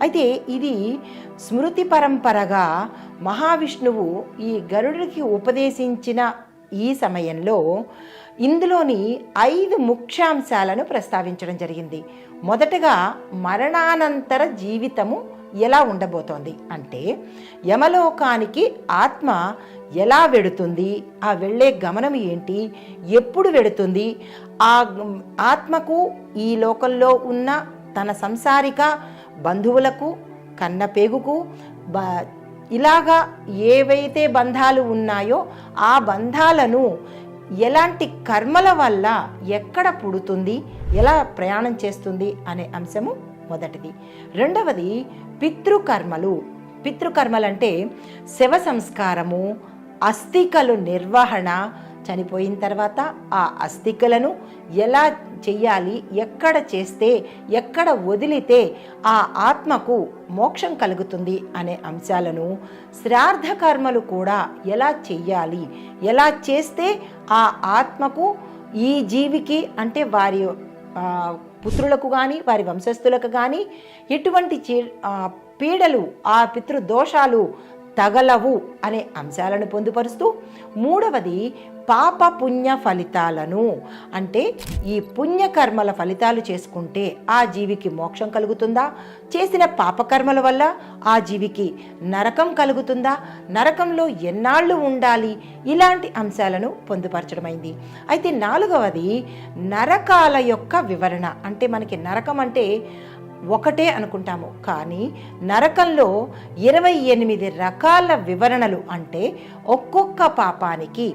అయితే ఇది స్మృతి పరంపరగా మహావిష్ణువు ఈ గరుడికి ఉపదేశించిన ఈ సమయంలో ఇందులోని 5 ముఖ్యాంశాలను ప్రస్తావించడం జరిగింది. మొదటగా మరణానంతర జీవితము ఎలా ఉండబోతోంది అంటే, యమలోకానికి ఆత్మ ఎలా వెడుతుంది, ఆ వెళ్ళే గమనం ఏంటి, ఎప్పుడు వెడుతుంది, ఆ ఆత్మకు ఈ లోకంలో ఉన్న తన సంసారిక బంధువులకు కన్నపేగుకు ఇలాగా ఏవైతే బంధాలు ఉన్నాయో ఆ బంధాలను ఎలాంటి కర్మల వల్ల ఎక్కడ పుడుతుంది, ఎలా ప్రయాణం చేస్తుంది అనే అంశము మొదటిది. రెండవది పితృకర్మలు అంటే శవ సంస్కారము, అస్థికలు నిర్వహణ, చనిపోయిన తర్వాత ఆ అస్థికలను ఎలా చెయ్యాలి, ఎక్కడ చేస్తే, ఎక్కడ వదిలితే ఆ ఆత్మకు మోక్షం కలుగుతుంది అనే అంశాలను, శ్రాద్ధ కర్మలు కూడా ఎలా చెయ్యాలి, ఎలా చేస్తే ఆ ఆత్మకు ఈ జీవికి అంటే వారి పుత్రులకు కానీ వారి వంశస్థులకు కానీ ఎటువంటి పీడలు, ఆ పితృదోషాలు తగలవు అనే అంశాలను పొందుపరుస్తూ, మూడవది పాప పుణ్య ఫలితాలను అంటే ఈ పుణ్యకర్మల ఫలితాలు చేసుకుంటే ఆ జీవికి మోక్షం కలుగుతుందా, చేసిన పాపకర్మల వల్ల ఆ జీవికి నరకం కలుగుతుందా, నరకంలో ఎన్నాళ్ళు ఉండాలి, ఇలాంటి అంశాలను పొందుపరచడమైంది. అయితే నాలుగవది నరకాల యొక్క వివరణ. అంటే మనకి నరకం అంటే ఒకటే అనుకుంటాము, కానీ నరకంలో 28 రకాల వివరణలు. అంటే ఒక్కొక్క పాపానికి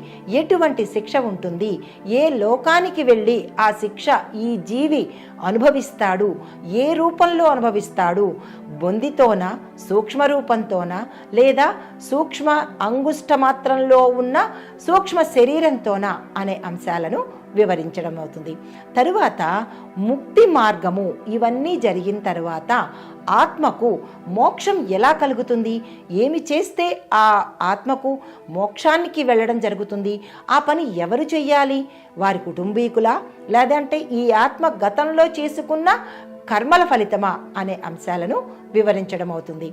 ఎటువంటి శిక్ష ఉంటుంది, ఏ లోకానికి వెళ్ళి ఆ శిక్ష ఈ జీవి అనుభవిస్తాడు, ఏ రూపంలో అనుభవిస్తాడు, బొందితోనా, సూక్ష్మ రూపంతోనా, లేదా సూక్ష్మ అంగుష్ట మాత్రంలో ఉన్న సూక్ష్మ శరీరంతోనా అనే అంశాలను వివరించడం అవుతుంది. తరువాత ముక్తి మార్గము. ఇవన్నీ జరిగిన తరువాత ఆత్మకు మోక్షం ఎలా కలుగుతుంది, ఏమి చేస్తే ఆ ఆత్మకు మోక్షానికి వెళ్ళడం జరుగుతుంది, ఆ పని ఎవరు చెయ్యాలి, వారి కుటుంబీకులా లేదంటే ఈ ఆత్మ గతంలో చేసుకున్న కర్మల ఫలితమా అనే అంశాలను వివరించడం అవుతుంది.